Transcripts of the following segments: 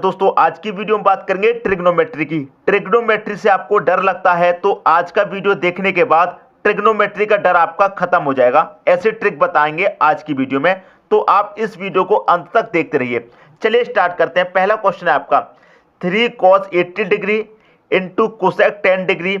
दोस्तों आज की वीडियो में बात करेंगे ट्रिग्नोमेट्री की। ट्रिग्नोमेट्री से आपको डर लगता है तो आज का वीडियो देखने के बाद ट्रिग्नोमेट्री का डर आपका खत्म हो जाएगा। ऐसे ट्रिक बताएंगे आज की वीडियो में, तो आप इस वीडियो को अंत तक देखते रहिए। चलिए स्टार्ट करते हैं। पहला क्वेश्चन है आपका 3 cos 80 degree into cosec 10 degree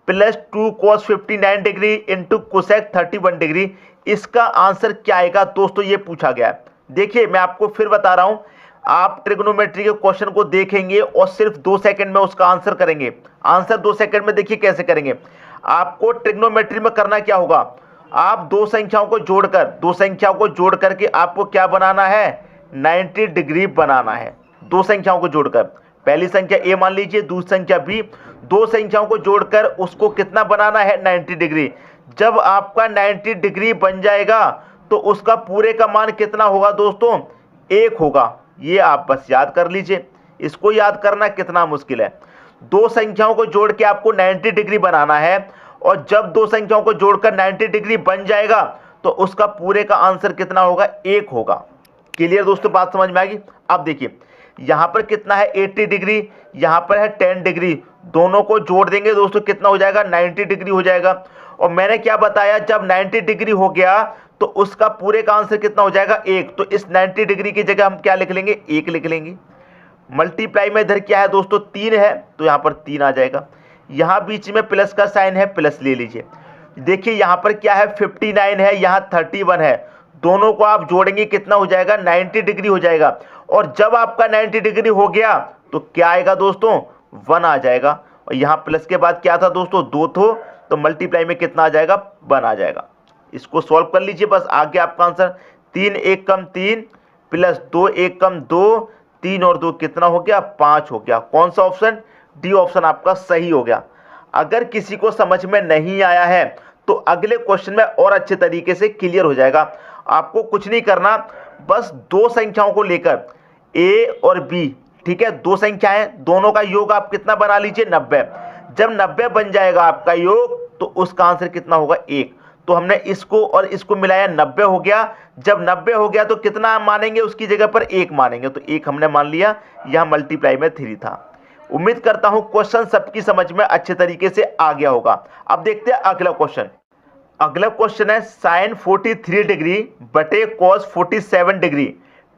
plus 2 cos 59 degree into cosec 31 degree. इसका आंसर क्या आएगा दोस्तों, ये पूछा गया है। देखिए मैं आपको फिर बता रहा हूं, आप ट्रिग्नोमेट्री के क्वेश्चन को देखेंगे और सिर्फ 2 सेकंड में उसका आंसर करेंगे। आंसर 2 सेकंड में देखिए कैसे करेंगे। आपको ट्रिग्नोमेट्री में करना क्या होगा, आप दो संख्याओं को जोड़ करके आपको क्या बनाना है, 90 डिग्री बनाना है। दो संख्याओं को जोड़कर, पहली संख्या ए मान लीजिए, दूसरी संख्या बी, दो संख्याओं को जोड़कर उसको कितना बनाना है, 90 डिग्री। जब आपका 90 डिग्री बन जाएगा तो उसका पूरे का मान कितना होगा दोस्तों, 1 होगा। ये आप बस याद कर लीजिए, इसको याद करना कितना मुश्किल है। दो संख्याओं को जोड़ के आपको 90 डिग्री बनाना है और जब दो संख्याओं को जोड़कर 90 डिग्री बन जाएगा तो उसका पूरे का आंसर कितना होगा, 1 होगा। क्लियर दोस्तों, बात समझ में आ गई। अब देखिए यहां पर कितना है, 80 डिग्री, यहां पर है 10 डिग्री, दोनों को जोड़ देंगे दोस्तों कितना हो जाएगा, 90 डिग्री हो जाएगा। और मैंने क्या बताया, जब 90 डिग्री हो गया तो उसका पूरे का आंसर कितना हो जाएगा, 1। तो इस 90 डिग्री की जगह हम क्या लिख लेंगे, 1 लिख लेंगे। मल्टीप्लाई में इधर क्या है दोस्तों, 3 है, तो यहां पर 3 आ जाएगा। यहां बीच में प्लस का साइन है, प्लस ले लीजिए। देखिए यहां पर क्या है, 59 है, यहां 31 है, दोनों को आप जोड़ेंगे कितना हो जाएगा, 90 डिग्री हो जाएगा। और जब आपका 90 डिग्री हो गया तो क्या आएगा दोस्तों, 1 आ जाएगा। और यहां प्लस के बाद क्या था दोस्तों, 2 तो मल्टीप्लाई में कितना आ जाएगा, 1 आ जाएगा। इसको सॉल्व कर लीजिए, बस आ गया आपका आंसर। 3 1 कम 3 प्लस 2 1 कम 2, 3 और 2 कितना हो गया, 5 हो गया। कौन सा ऑप्शन, डी ऑप्शन आपका सही हो गया। अगर किसी को समझ में नहीं आया है तो अगले क्वेश्चन में और अच्छे तरीके से क्लियर हो जाएगा। आपको कुछ नहीं करना, बस दो संख्याओं को लेकर ए और बी, ठीक है, दो संख्याएं, दोनों का योग आप कितना बना लीजिए, 90। जब 90 बन जाएगा आपका योग तो उसका आंसर कितना होगा, 1। तो हमने इसको और इसको मिलाया, 90 हो गया। जब 90 हो गया तो कितना मानेंगे, उसकी जगह पर 1 मानेंगे, तो 1 हमने मान लिया। यहां मल्टीप्लाई में 3 था। उम्मीद करता हूं क्वेश्चन सबकी समझ में अच्छे तरीके से आ गया होगा। अब देखते हैं अगला क्वेश्चन। अगला क्वेश्चन है साइन 43 डिग्री बटे cos 47 degree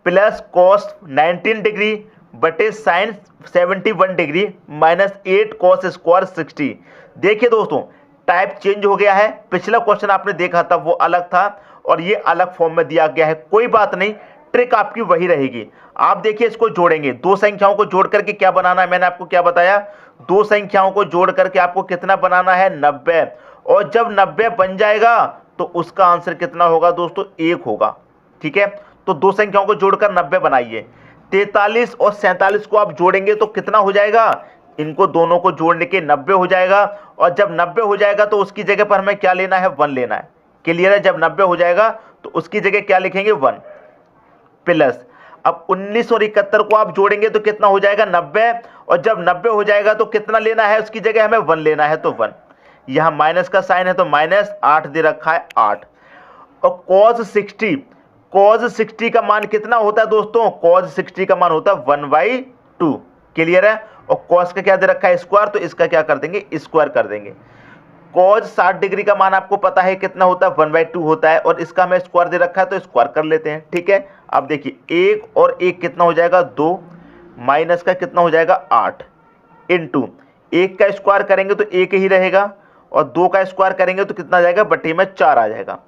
plus cos 19 degree बटे sine 71 degree minus 8 cos square 60। देखिए दोस्तों टाइप चेंज हो गया है। पिछला क्वेश्चन आपने देखा था वो अलग था और ये अलग फॉर्म में दिया गया है। कोई बात नहीं, ट्रिक आपकी वही रहेगी। आप देखिए इसको जोड़ेंगे, दो संख्याओं को जोड़ करके क्या बनाना है, मैंने आपको क्या बताया, दो संख्याओं को जोड़ करके आपको कितना बनाना है, 90। और जब 90 बन जाएगा तो उसका आंसर कितना होगा दोस्तों, 1 होगा। ठीक है, तो दो संख्याओं को जोड़कर 90 बनाइए। 43 और 47 को आप जोड़ेंगे तो कितना हो जाएगा, इनको दोनों को जोड़ने के 90 हो जाएगा। और जब 90 हो जाएगा तो उसकी जगह पर हमें क्या लेना है, 1 लेना है। क्लियर है, जब 90 हो जाएगा तो उसकी जगह क्या लिखेंगे, 1 प्लस। अब 19 और 71 को आप जोड़ेंगे तो कितना हो जाएगा, 90। और जब 90 हो जाएगा तो कितना लेना है, उसकी जगह हमें 1 लेना है, तो 1। यहां माइनस का साइन है तो माइनस, 8 दे रखा है, 8। और cos 60 का मान कितना होता है दोस्तों, cos 60 का मान होता है 1/2। क्लियर है। और cos का क्या दे रखा है, स्क्वायर, तो इसका क्या कर देंगे, स्क्वायर कर देंगे। cos 60 डिग्री का मान आपको पता है कितना होता है, 1/2 होता है, और इसका हमें स्क्वायर दे रखा है तो स्क्वायर कर लेते हैं। ठीक है, अब देखिए 1 और 1 कितना हो जाएगा, 2, माइनस का कितना हो जाएगा, 8 इंटू 1 का स्क्वायर करेंगे तो 1 ही रहेगा, और 2 का स्क्वायर करेंगे तो कितना आ जाएगा, बटे में 4 आ जाएगा।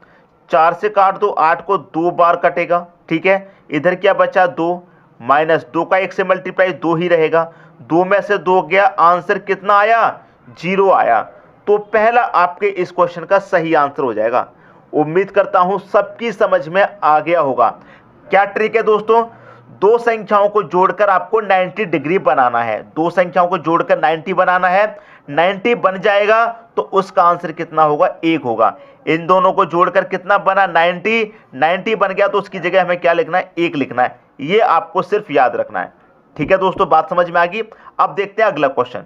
4 से काट दो, 8 को 2 बार कटेगा। ठीक है, इधर क्या बचा, 2 माइनस 2 का 1 से मल्टीप्लाई 2 ही रहेगा, 2 में से 2 गया, आंसर कितना आया, 0 आया। तो पहला आपके इस क्वेश्चन का सही आंसर हो जाएगा। उम्मीद करता हूं सबकी समझ में आ गया होगा। क्या ट्रिक है दोस्तों, दो संख्याओं को जोड़कर आपको 90 डिग्री बनाना है। दो संख्याओं को जोड़कर 90 बनाना है, 90 बन जाएगा तो उसका आंसर कितना होगा, 1 होगा। इन दोनों को जोड़कर कितना बना, 90 बन गया तो उसकी जगह हमें क्या लिखना है, 1 लिखना है। ये आपको सिर्फ याद रखना है। ठीक है दोस्तों, बात समझ में आ गई। अब देखते हैं अगला क्वेश्चन।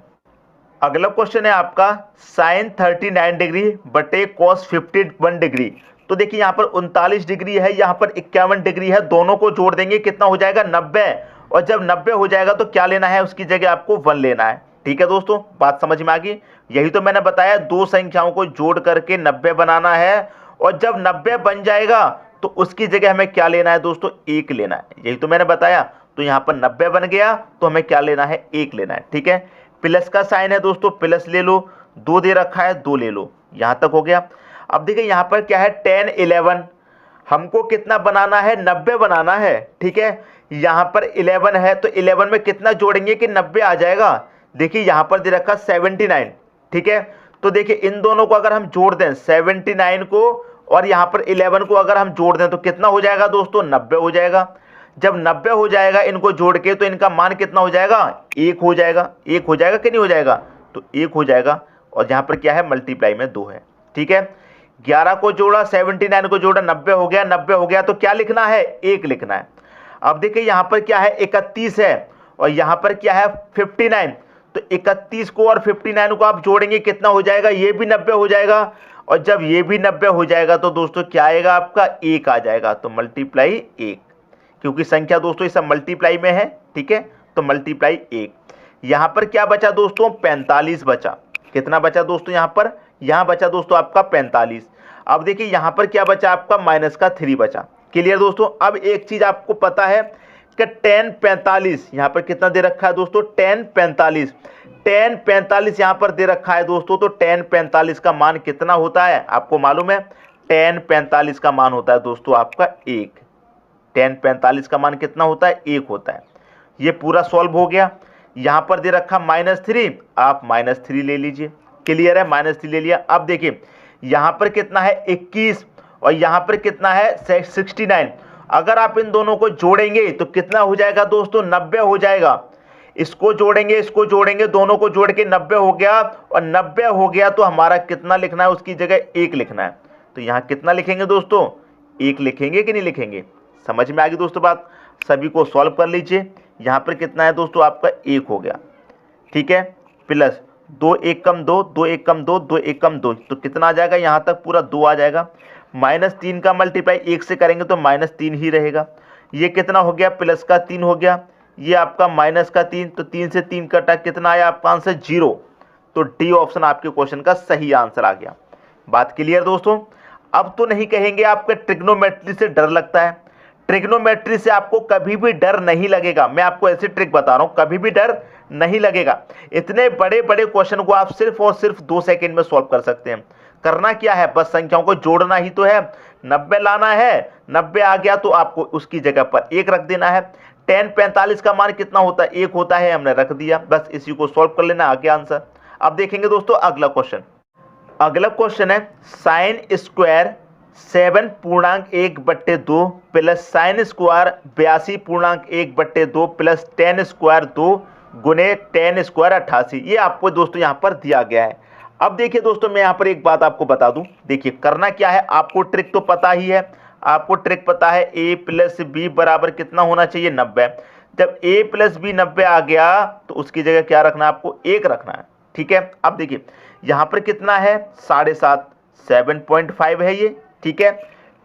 अगला क्वेश्चन है आपका साइन 39 डिग्री बटे कॉस 51 डिग्री। तो देखिए यहाँ पर 39 डिग्री है, यहाँ पर 51 डिग्री है, दोनों को जोड़ देंगे कितना हो जाएगा, 90। और जब 90 हो जाएगा तो क्या लेना है, उसकी जगह आपको 1 लेना है। ठीक है दोस्तों, बात समझ में आ गई। यही तो मैंने बताया, दो संख्याओं को जोड़ करके 90 बनाना है और जब 90 बन जाएगा तो उसकी जगह हमें क्या लेना है दोस्तों, 1 लेना है। यही तो मैंने बताया। तो यहाँ पर 90 बन गया तो हमें क्या लेना है, 1 लेना है। ठीक है, प्लस का साइन है दोस्तों, प्लस ले लो, 2 दे रखा है 2 ले लो, यहाँ तक हो गया। अब देखिए यहाँ पर क्या है, 10 11, हमको कितना बनाना है, 90 बनाना है। ठीक है, यहाँ पर 11 है तो 11 में कितना जोड़ेंगे कि 90 आ जाएगा। देखिए यहाँ पर दे रखा 79। ठीक है, तो देखिए इन दोनों को अगर हम जोड़ दें, 79 को और यहाँ पर 11 को अगर हम जोड़ दें तो कितना हो जाएगा दोस्तों, 90 हो जाएगा। जब 90 हो जाएगा इनको जोड़ के तो इनका मान कितना हो जाएगा, 1 हो जाएगा। 1 हो जाएगा कि नहीं हो जाएगा, तो 1 हो जाएगा। और यहाँ पर क्या है, मल्टीप्लाई में 2 है। ठीक है, 11 को जोड़ा, 79 को जोड़ा, 90 हो गया। 90 हो गया तो क्या लिखना है, 1 लिखना है। अब देखिए यहाँ पर क्या है, 31 है और यहाँ पर क्या है, 59। तो 31 को और 59 को आप जोड़ेंगे कितना हो जाएगा, ये भी 90 हो जाएगा। और जब ये भी 90 हो जाएगा तो दोस्तों क्या आएगा आपका, 1 आ जाएगा। तो मल्टीप्लाई 1, क्योंकि संख्या दोस्तों ये सब मल्टीप्लाई में है। ठीक है, तो मल्टीप्लाई 1। यहाँ पर क्या बचा दोस्तों, 45 बचा। कितना बचा दोस्तों, यहाँ बचा दोस्तों आपका 45। अब देखिए यहाँ पर क्या बचा आपका, माइनस का 3 बचा। क्लियर दोस्तों। अब एक चीज आपको पता है कि 10 45 यहाँ पर कितना दे रखा है दोस्तों, 10 45। 10 45 यहाँ पर दे रखा है दोस्तों, तो 10 45 का मान कितना होता है आपको मालूम है, 10 45 का मान होता है दोस्तों आपका 1। 10 45 का मान कितना होता है, 1 होता है। ये पूरा सॉल्व हो गया। यहाँ पर दे रखा -3, आप -3 ले लीजिए। क्लियर है, -3 ले लिया। अब देखिए यहाँ पर कितना है, 21 और यहाँ पर कितना है, 69। अगर आप इन दोनों को जोड़ेंगे तो कितना हो जाएगा दोस्तों, 90 हो जाएगा। इसको जोड़ेंगे, दोनों को जोड़ के 90 हो गया। और 90 हो गया तो हमारा कितना लिखना है, उसकी जगह 1 लिखना है। तो यहाँ कितना लिखेंगे दोस्तों, 1 लिखेंगे कि नहीं लिखेंगे। समझ में आ गई दोस्तों बात। सभी को सॉल्व कर लीजिए। यहाँ पर कितना है दोस्तों आपका, 1 हो गया। ठीक है, प्लस 2 1 कम 2, 2 1 कम 2, 2 1 कम 2, तो कितना आ जाएगा, यहाँ तक पूरा 2 आ जाएगा। -3 का मल्टीप्लाई 1 से करेंगे तो -3 ही रहेगा। ये कितना हो गया, प्लस का 3 हो गया। ये आपका माइनस का 3, तो 3 से 3 कटा, कितना आया आपका आंसर, 0। तो डी ऑप्शन आपके क्वेश्चन का सही आंसर आ गया। बात क्लियर दोस्तों। अब तो नहीं कहेंगे आपके ट्रिग्नोमेट्री से डर लगता है। ट्रिग्नोमेट्री से आपको कभी भी डर नहीं लगेगा। मैं आपको ऐसी ट्रिक बता रहा हूं, कभी भी डर नहीं लगेगा। इतने बड़े बड़े क्वेश्चन को आप सिर्फ और सिर्फ 2 सेकंड में सॉल्व कर सकते हैं। करना क्या है, बस संख्याओं को जोड़ना ही तो है। 90 लाना है, 90 आ गया तो आपको उसकी जगह पर 1 रख देना है। 10 45 का मान कितना होता है, 1 होता है, हमने रख दिया। बस इसी को सॉल्व कर लेना, आ गया आंसर। अब देखेंगे दोस्तों अगला क्वेश्चन। अगला क्वेश्चन है sine square 7.1/2 plus sine square 82.1/2 plus 10 square 2 गुने 10 स्क्वायर 88। ये आपको दोस्तों यहाँ पर दिया गया है। अब देखिए दोस्तों, मैं यहाँ पर एक बात आपको बता दूं। देखिए करना क्या है, आपको ट्रिक तो पता ही है। आपको ट्रिक पता है, a + b बराबर कितना होना चाहिए, 90। जब a + b 90 आ गया तो उसकी जगह क्या रखना है, आपको 1 रखना है। ठीक है, अब देखिए यहाँ पर कितना है, 7.5, 7.5 है ये। ठीक है,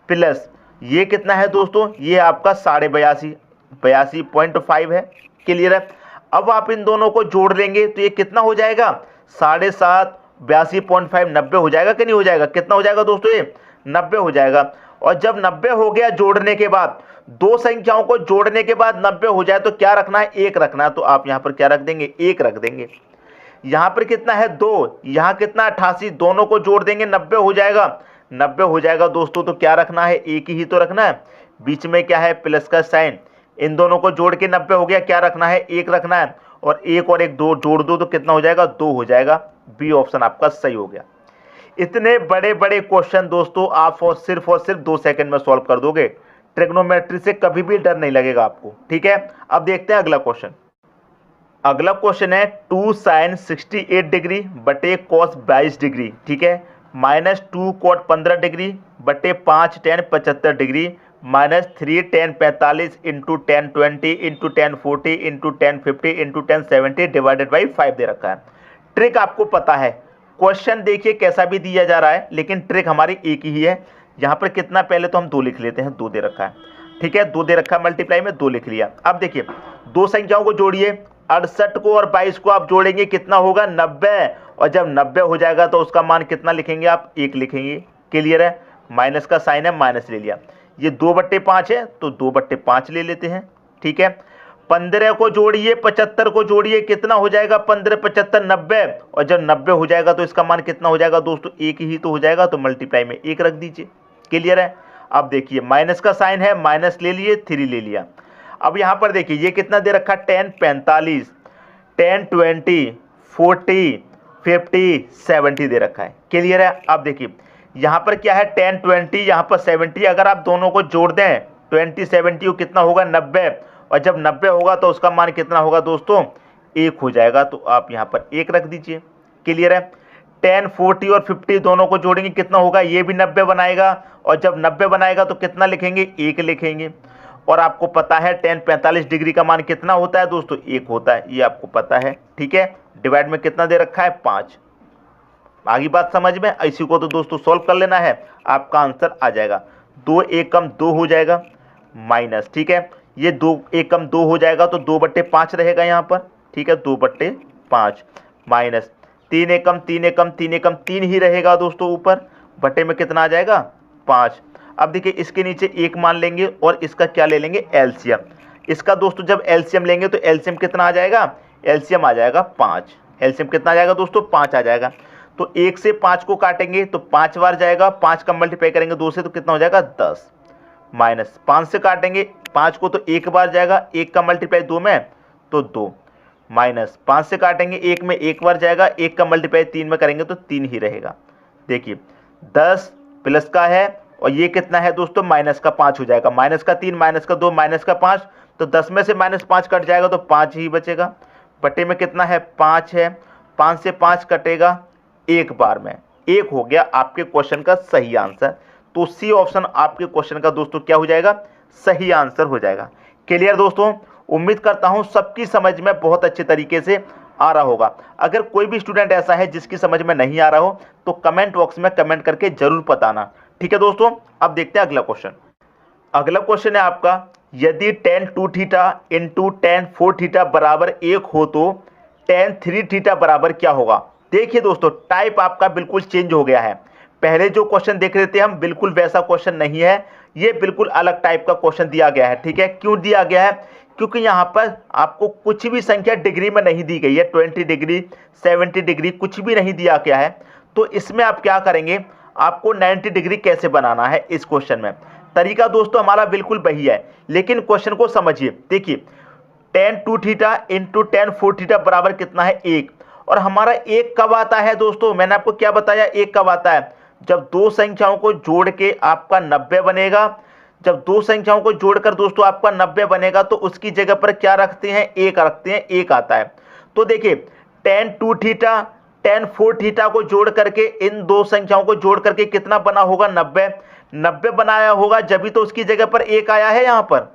प्लस ये कितना है दोस्तों, ये आपका 82.5, 82.5 है। क्लियर है। अब आप इन दोनों को जोड़ लेंगे तो ये कितना हो जाएगा, 7.5 82.5 90 हो जाएगा कि नहीं हो जाएगा। कितना हो जाएगा दोस्तों, ये 90 हो जाएगा। और जब 90 हो गया जोड़ने के बाद, दो संख्याओं को जोड़ने के बाद 90 हो जाए तो क्या रखना है, 1 रखना है। तो आप यहाँ पर क्या रख देंगे, 1 रख देंगे। यहाँ पर कितना है, 2, यहाँ कितना 88, दोनों को जोड़ देंगे 90 हो जाएगा। 90 हो जाएगा दोस्तों, तो क्या रखना है, 1 ही तो रखना है। बीच में क्या है, प्लस का साइन। इन दोनों को जोड़ के 90 हो गया, क्या रखना है, 1 रखना है। और 1 और 1 2 जोड़ दो तो कितना हो जाएगा, 2 हो जाएगा। बी ऑप्शन आपका सही हो गया। इतने बड़े बड़े क्वेश्चन दोस्तों आप और सिर्फ 2 सेकंड में सॉल्व कर दोगे। ट्रिग्नोमेट्री से कभी भी डर नहीं लगेगा आपको। ठीक है, अब देखते हैं अगला क्वेश्चन। अगला क्वेश्चन है 2 sin 68 डिग्री बटे cos 22 डिग्री। ठीक है, -2 cot 15 डिग्री बटे 5 tan 75 degree -3 tan 45 into 10 20 into 10 40 into 10 50 into 10 70 divided by 5 दे रखा है। ट्रिक आपको पता है। क्वेश्चन देखिए कैसा भी दिया जा रहा है, लेकिन ट्रिक हमारी एक ही है। यहाँ पर कितना, पहले तो हम 2 लिख लेते हैं, 2 दे रखा है। ठीक है, 2 दे रखा है मल्टीप्लाई में, 2 लिख लिया। अब देखिए दो संख्याओं को जोड़िए, 68 को और 22 को आप जोड़ेंगे कितना होगा 90, और जब 90 हो जाएगा तो उसका मान कितना लिखेंगे आप 1 लिखेंगे। क्लियर है, माइनस का साइन है, माइनस ले लिया। ये 2/5 है तो 2/5 ले लेते हैं। ठीक है, 15 को जोड़िए 75 को जोड़िए, कितना हो जाएगा 15 75 90, और जब 90 हो जाएगा तो इसका मान कितना हो जाएगा दोस्तों 1 ही तो हो जाएगा, तो मल्टीप्लाई में 1 रख दीजिए। क्लियर है, अब देखिए माइनस का साइन है, माइनस ले लिए, 3 ले लिया। अब यहाँ पर देखिए ये कितना दे रखा 10 45, 10 20 40 50 70 दे रखा है। क्लियर है, अब देखिए यहाँ पर क्या है 10 20, यहाँ पर 70, अगर आप दोनों को जोड़ दें 20 70 कितना होगा 90, और जब 90 होगा तो उसका मान कितना होगा दोस्तों 1 हो जाएगा, तो आप यहाँ पर 1 रख दीजिए। क्लियर है, 10 40 और 50 दोनों को जोड़ेंगे कितना होगा, ये भी 90 बनाएगा, और जब 90 बनाएगा तो कितना लिखेंगे 1 लिखेंगे। और आपको पता है 10 45 डिग्री का मान कितना होता है दोस्तों 1 होता है, ये आपको पता है। ठीक है, डिवाइड में कितना दे रखा है 5। आगे बात समझ में, इसी को तो दोस्तों सॉल्व कर लेना है, आपका आंसर आ जाएगा 2 1 कम 2 हो जाएगा माइनस। ठीक है, ये 2 1 कम 2 हो जाएगा तो 2/5 रहेगा यहाँ पर। ठीक है, 2/5 माइनस 3 1 कम 3 1 कम 3 1 कम 3 ही रहेगा दोस्तों, ऊपर बटे में कितना आ जाएगा 5। अब देखिए इसके नीचे 1 मान लेंगे और इसका क्या ले लेंगे एलसीएम। इसका दोस्तों जब एलसीएम लेंगे तो एलसीएम कितना आ जाएगा, एलसीएम आ जाएगा 5। एलसीएम कितना आ जाएगा दोस्तों 5 आ जाएगा। तो 1 से 5 को काटेंगे तो 5 बार जाएगा, 5 का मल्टीप्लाई करेंगे 2 से तो कितना हो जाएगा 10, माइनस 5 से काटेंगे 5 को तो 1 बार जाएगा, 1 का मल्टीप्लाई 2 में तो 2, माइनस 5 से काटेंगे 1 में 1 बार जाएगा, 1 का मल्टीप्लाई 3 में करेंगे तो 3 ही रहेगा। देखिए 10 प्लस का है और ये कितना है दोस्तों माइनस का 5 हो जाएगा, माइनस का 3 माइनस का 2 माइनस का 5, तो 10 में से -5 कट जाएगा तो 5 ही बचेगा। बटे में कितना है 5 है, 5 से 5 कटेगा 1 बार में, 1 हो गया आपके क्वेश्चन का सही आंसर। तो सी ऑप्शन आपके क्वेश्चन का दोस्तों क्या हो जाएगा, सही आंसर हो जाएगा। क्लियर दोस्तों, उम्मीद करता हूं सबकी समझ में बहुत अच्छे तरीके से आ रहा होगा। अगर कोई भी स्टूडेंट ऐसा है जिसकी समझ में नहीं आ रहा हो तो कमेंट बॉक्स में कमेंट करके जरूर बताना। ठीक है दोस्तों, अब देखते हैं अगला क्वेश्चन। अगला क्वेश्चन है आपका, यदि tan 2 theta into tan 4 theta बराबर 1 हो तो tan 3 थीटा बराबर क्या होगा। देखिए दोस्तों टाइप आपका बिल्कुल चेंज हो गया है। पहले जो क्वेश्चन देख रहे थे हम बिल्कुल वैसा क्वेश्चन नहीं है, ये बिल्कुल अलग टाइप का क्वेश्चन दिया गया है। ठीक है, क्यों दिया गया है, क्योंकि यहाँ पर आपको कुछ भी संख्या डिग्री में नहीं दी गई है, 20 डिग्री 70 डिग्री कुछ भी नहीं दिया गया है। तो इसमें आप क्या करेंगे, आपको 90 डिग्री कैसे बनाना है इस क्वेश्चन में। तरीका दोस्तों हमारा बिल्कुल वही है, लेकिन क्वेश्चन को समझिए। देखिए tan 2 theta into tan 4 theta बराबर कितना है 1, और हमारा 1 कब आता है दोस्तों, मैंने आपको क्या बताया 1 कब आता है, जब दो संख्याओं को जोड़ के आपका 90 बनेगा। जब दो संख्याओं को जोड़कर दोस्तों आपका 90 बनेगा तो उसकी जगह पर क्या रखते हैं 1 रखते हैं, 1 आता है। तो देखिए tan 2 थीटा tan 4 थीटा को जोड़ करके इन दो संख्याओं को जोड़ करके कितना बना होगा 90 बनाया होगा, जब भी तो उसकी जगह पर 1 आया है। यहाँ पर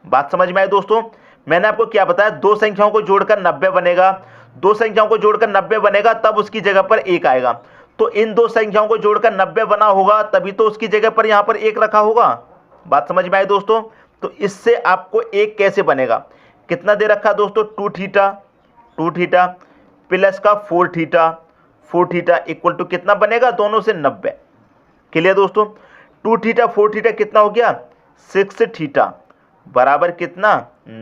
बात समझ में आई दोस्तों, मैंने आपको क्या बताया, दो संख्याओं को जोड़कर 90 बनेगा, दो संख्याओं को जोड़कर 90 बनेगा तब उसकी जगह पर 1 आएगा। तो इन दो संख्याओं को जोड़कर 90 बना होगा तभी तो उसकी जगह पर यहाँ पर 1 रखा होगा। बात समझ में आई दोस्तों, तो इससे आपको 1 कैसे बनेगा, कितना दे रखा दोस्तों 2 थीटा प्लस का 4 थीटा इक्वल टू कितना बनेगा, दोनों से 90। क्लियर दोस्तों, 2 थीटा 4 थीटा कितना हो गया 6 थीटा बराबर कितना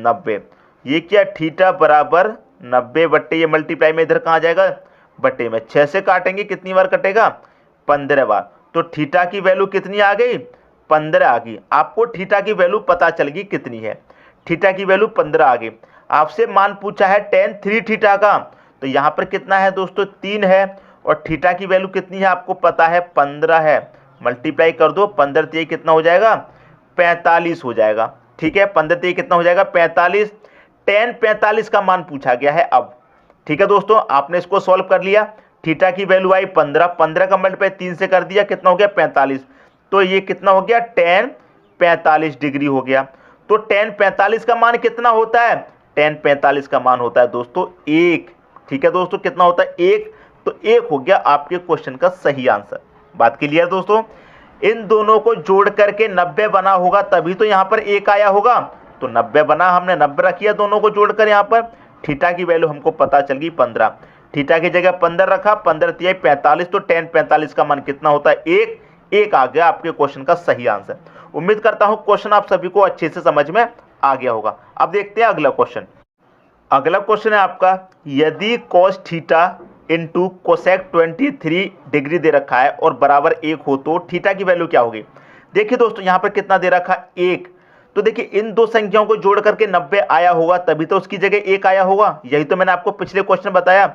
90। ये क्या थीटा बराबर 90 बट्टे ये मल्टीप्लाई में इधर कहाँ जाएगा बट्टे में, 6 से काटेंगे कितनी बार कटेगा 15 बार। तो थीटा की वैल्यू कितनी आ गई 15 आ गई। आपको थीटा की वैल्यू पता चल गई कितनी है, थीटा की वैल्यू 15 आ गई। आपसे मान पूछा है tan 3 थीटा का, तो यहाँ पर कितना है दोस्तों 3 है, और थीटा की वैल्यू कितनी है आपको पता है 15 है। मल्टीप्लाई कर दो, 15 3 कितना हो जाएगा 45 हो जाएगा। ठीक है, 15 3 कितना हो जाएगा 45। tan 45 का मान पूछा गया है अब। ठीक है दोस्तों, आपने इसको सॉल्व कर लिया, थीटा की वैल्यू आई 15 का मल्टीप्लाई 3 से कर दिया, कितना हो गया 45। तो ये कितना हो गया tan 45 डिग्री हो गया। तो tan 45 का मान कितना होता है, tan 45 का मान होता है दोस्तों 1। ठीक है दोस्तों, कितना होता है 1, तो 1 हो गया आपके क्वेश्चन का सही आंसर। बात क्लियर दोस्तों, इन दोनों को जोड़ करके 90 बना होगा तभी तो यहाँ पर 1 आया होगा। तो 90 बना, हमने 90 रखी है दोनों को जोड़कर। यहाँ पर थीटा की वैल्यू हमको पता चल गई 15। थीटा की जगह 15 रखा, 15 तिया 45, तो tan 45 का मान कितना होता है? 1 आ गया आपके क्वेश्चन का सही आंसर। उम्मीद करता हूं क्वेश्चन आप सभी को अच्छे से समझ में आ गया होगा। अब देखते हैं अगला क्वेश्चन। अगला क्वेश्चन है आपका, यदि cos theta into cosec 23 degree दे रखा है और बराबर 1 हो तो थीटा की वैल्यू क्या होगी? देखिए दोस्तों, यहाँ पर कितना दे रखा है? 1। तो देखिए इन दो संख्याओं को जोड़ करके 90 आया होगा तभी तो उसकी जगह 1 आया होगा। यही तो मैंने आपको पिछले क्वेश्चन बताया।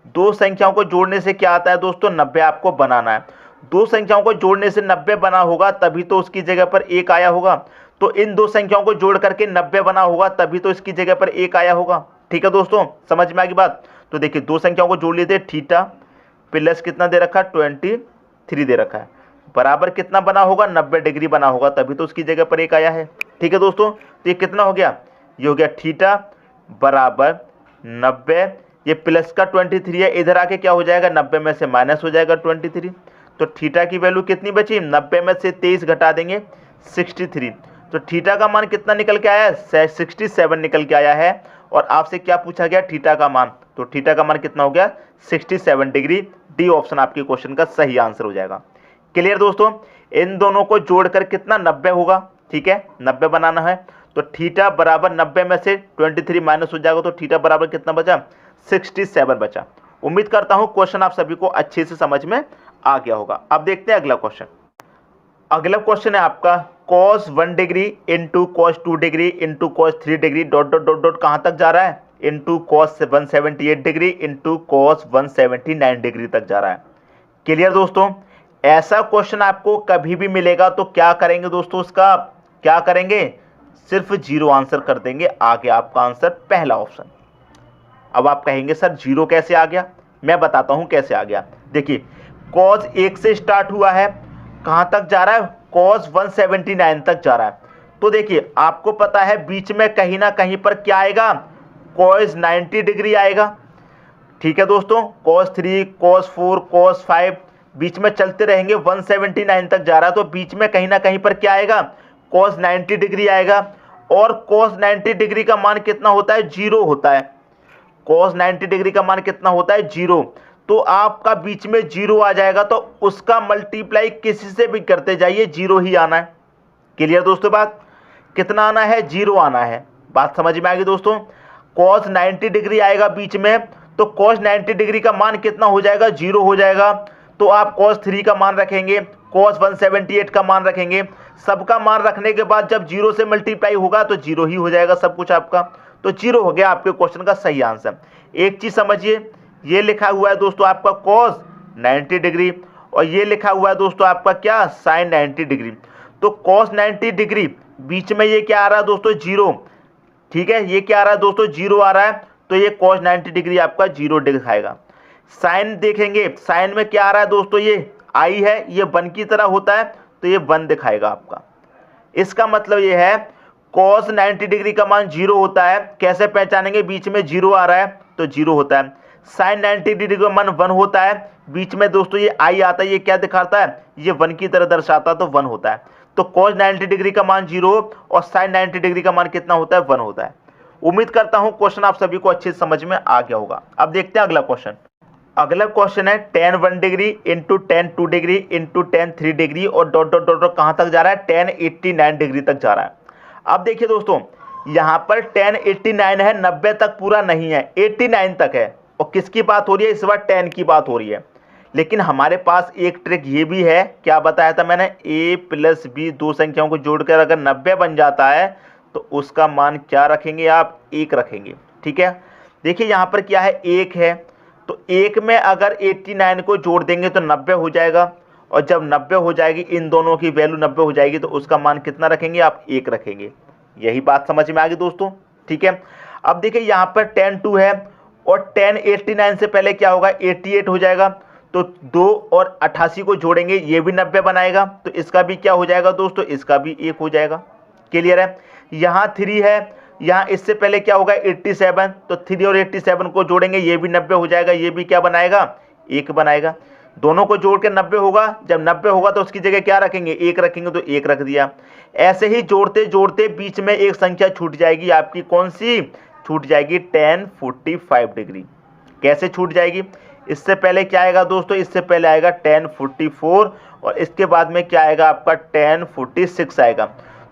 दो संख्याओं को जोड़ने से क्या आता है दोस्तों? 90 आपको बनाना है। दो संख्याओं को जोड़ने से 90 बना होगा तभी तो उसकी जगह पर 1 आया होगा। तो इन दो संख्याओं को जोड़ करके 90 बना होगा तभी तो इसकी जगह पर 1 आया होगा। ठीक है दोस्तों, समझ में आ गई बात? तो देखिए दो संख्याओं को जोड़ लेते हैं, थीटा प्लस कितना दे रखा है? 23 दे रखा है, बराबर कितना बना होगा? 90 डिग्री बना होगा तभी तो उसकी जगह पर 1 आया है। ठीक है दोस्तों, तो ये कितना हो गया? ये हो गया थीटा बराबर 90, ये प्लस का 23 है, इधर आके क्या हो जाएगा? 90 में से माइनस हो जाएगा 23। तो थीटा की वैल्यू कितनी बची? 90 में से 23 घटा देंगे 63। तो थीटा का मान कितना निकल के आया है? 67 निकल के आया है। और आपसे क्या पूछा गया? थीटा का मान। तो थीटा का मान कितना हो गया? 67 डिग्री। डी ऑप्शन आपके क्वेश्चन का सही आंसर हो जाएगा। क्लियर दोस्तों? इन दोनों को जोड़कर कितना? 90 होगा। ठीक है, 90 बनाना है। तो थीटा बराबर 90 में से 23 माइनस हो जाएगा, तो थीटा बराबर कितना बचा? 67 बचा। उम्मीद करता हूं क्वेश्चन आप सभी को अच्छे से समझ में आ गया होगा। अब देखते हैं अगला क्वेश्चन। अगला क्वेश्चन है आपका, cos 1 degree into cos 2 degree into cos 3 degree dot dot dot dot कहां तक जा रहा है? Into cos 178 degree into cos 179 degree तक जा रहा है। क्लियर दोस्तों? ऐसा क्वेश्चन आपको कभी भी मिलेगा तो क्या करेंगे दोस्तों? उसका क्या करेंगे? सिर्फ जीरो आंसर कर देंगे। आगे आपका आंसर पहला ऑप्शन। अब आप कहेंगे सर जीरो कैसे आ गया? मैं बताता हूं कैसे आ गया। देखिए cos 1 से स्टार्ट हुआ है, कहां तक जा रहा है? cos 179 तक जा रहा है। तो देखिए आपको पता है बीच में कहीं ना कहीं पर क्या आएगा? cos 90 डिग्री आएगा। ठीक है दोस्तों, cos 3, cos 4, cos 5 बीच में चलते रहेंगे। 179 तक जा रहा है तो बीच में कहीं ना कहीं पर क्या आएगा? cos 90 डिग्री आएगा। और cos 90 डिग्री का मान कितना होता है? 0 होता है। cos 90 डिग्री का मान कितना होता है? 0। तो आपका बीच में 0 आ जाएगा तो उसका मल्टीप्लाई किसी से भी करते जाइए, 0 ही आना है। क्लियर दोस्तों बात? कितना आना है? 0 आना है। बात समझ में आ गई दोस्तों? cos 90 डिग्री आएगा बीच में, तो cos 90 डिग्री का मान कितना हो जाएगा? 0 हो जाएगा। तो आप cos 3 का मान रखेंगे, cos 178 का मान रखेंगे। सबका मान रखने के बाद जब 0 से मल्टीप्लाई होगा तो 0 ही हो जाएगा सब कुछ आपका। तो 0 हो गया आपके क्वेश्चन का सही आंसर। एक चीज समझिए, ये लिखा हुआ है दोस्तों आपका cos 90 डिग्री और ये लिखा हुआ है दोस्तों आपका क्या? sin 90 degree. तो cos 90 डिग्री बीच में ये क्या आ रहा है दोस्तों? 0। ठीक है, ये क्या आ रहा है दोस्तों? 0 आ रहा है। तो ये cos 90 डिग्री आपका 0 दिखाएगा। साइन देखेंगे, साइन में क्या आ रहा है दोस्तों? ये आई है, ये 1 की तरह होता है तो ये 1 दिखाएगा आपका। इसका मतलब ये है cos 90 डिग्री का मान 0 होता है। कैसे पहचानेंगे? बीच में 0 आ रहा है तो 0 होता है। sin 90 डिग्री का मान 1 होता है, बीच में दोस्तों ये आई आता है, ये क्या दिखाता है? ये 1 की तरह दर्शाता है तो 1 होता है। तो cos 90 डिग्री का मान 0 और sin 90 डिग्री का मान कितना होता है? 1 होता है। उम्मीद करता हूं क्वेश्चन आप सभी को अच्छे से समझ में आ गया होगा। अब देखते हैं अगला क्वेश्चन। अगला क्वेश्चन है tan 1 degree into tan 2 degree into tan 3 degree और डॉट डॉट डॉट डॉट कहाँ तक जा रहा है? tan 89 डिग्री तक जा रहा है। अब देखिए दोस्तों, यहाँ पर tan 89 है, 90 तक पूरा नहीं है, 89 तक है। और किसकी बात हो रही है? इस बार tan की बात हो रही है। लेकिन हमारे पास एक ट्रिक ये भी है, क्या बताया था मैंने? a प्लस b दो संख्याओं को जोड़कर अगर 90 बन जाता है तो उसका मान क्या रखेंगे आप? 1 रखेंगे। ठीक है, देखिए यहाँ पर क्या है? 1 है, तो 1 में अगर 89 को जोड़ देंगे तो 90 हो जाएगा। और जब 90 हो जाएगी, इन दोनों की वैल्यू 90 हो जाएगी तो उसका मान कितना रखेंगे आप? 1 रखेंगे। यही बात समझ में आ गई दोस्तों? ठीक है, अब देखिए यहाँ पर tan 2 है और tan 89 से पहले क्या होगा? 88 हो जाएगा। तो 2 और 88 को जोड़ेंगे, ये भी 90 बनाएगा, तो इसका भी क्या हो जाएगा दोस्तों? इसका भी 1 हो जाएगा। क्लियर है? यहाँ 3 है, यहाँ इससे पहले क्या होगा? 87, तो 3 और 87 को जोड़ेंगे, ये भी 90 हो जाएगा, ये भी क्या बनाएगा? 1 बनाएगा। दोनों को जोड़ के 90 होगा। जब 90 होगा तो उसकी जगह क्या रखेंगे, 1 रखेंगे, तो 1 रख दिया। ऐसे ही जोड़ते जोड़ते बीच में एक संख्या छूट जाएगी आपकी, कौन सी छूट जाएगी, tan 45 डिग्री। कैसे छूट जाएगी, इससे पहले क्या आएगा दोस्तों, इससे पहले आएगा tan 44 और इसके बाद में क्या आएगा आपका tan 46 आएगा।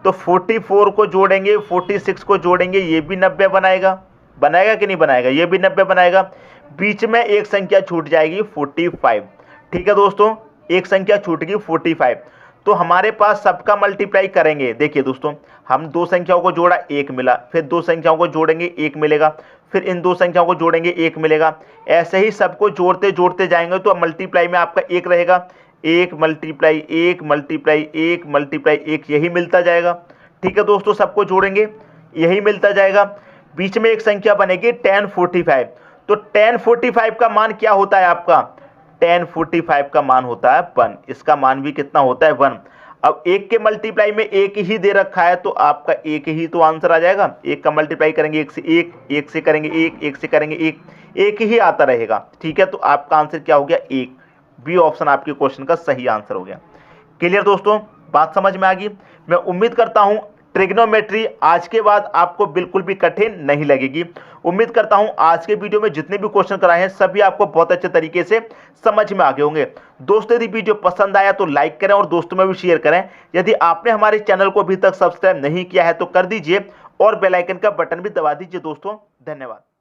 तो 44 को जोड़ेंगे, 46 को जोड़ेंगे, ये भी 90 बनाएगा, बनाएगा कि नहीं बनाएगा, ये भी 90 बनाएगा। बीच में एक संख्या छूट जाएगी 45। ठीक है दोस्तों, एक संख्या छूट गई 45। तो हमारे पास सबका मल्टीप्लाई करेंगे। देखिए दोस्तों, हम दो संख्याओं को जोड़ा, 1 मिला, फिर दो संख्याओं को जोड़ेंगे, 1 मिलेगा, फिर इन दो संख्याओं को जोड़ेंगे, 1 मिलेगा। ऐसे ही सबको जोड़ते जोड़ते जाएंगे तो मल्टीप्लाई में आपका 1 रहेगा, 1 मल्टीप्लाई 1 मल्टीप्लाई 1 मल्टीप्लाई 1, यही मिलता जाएगा। ठीक है दोस्तों, सबको जोड़ेंगे, यही मिलता जाएगा। बीच में एक संख्या बनेगी tan 45। तो tan 45 का मान क्या होता है आपका, tan 45 का मान होता है 1। इसका मान भी कितना होता है, 1। अब 1 के मल्टीप्लाई में 1 ही दे रखा है तो आपका 1 ही तो आंसर आ जाएगा। 1 का मल्टीप्लाई करेंगे 1 से 1, 1 से करेंगे 1, 1 से करेंगे 1, 1 ही आता रहेगा। ठीक है, तो आपका आंसर क्या हो गया, 1। बी ऑप्शन आपके क्वेश्चन का सही आंसर हो गया। क्लियर दोस्तों, बात समझ में आ गई। मैं उम्मीद करता हूं ट्रिग्नोमेट्री आज के बाद आपको बिल्कुल भी कठिन नहीं लगेगी। उम्मीद करता हूं आज के वीडियो में जितने भी क्वेश्चन कराए हैं सभी आपको बहुत अच्छे तरीके से समझ में आ गए होंगे। दोस्तों, यदि वीडियो पसंद आया तो लाइक करें और दोस्तों में भी शेयर करें। यदि आपने हमारे चैनल को अभी तक सब्सक्राइब नहीं किया है तो कर दीजिए और बेल आइकन का बटन भी दबा दीजिए। दोस्तों, धन्यवाद।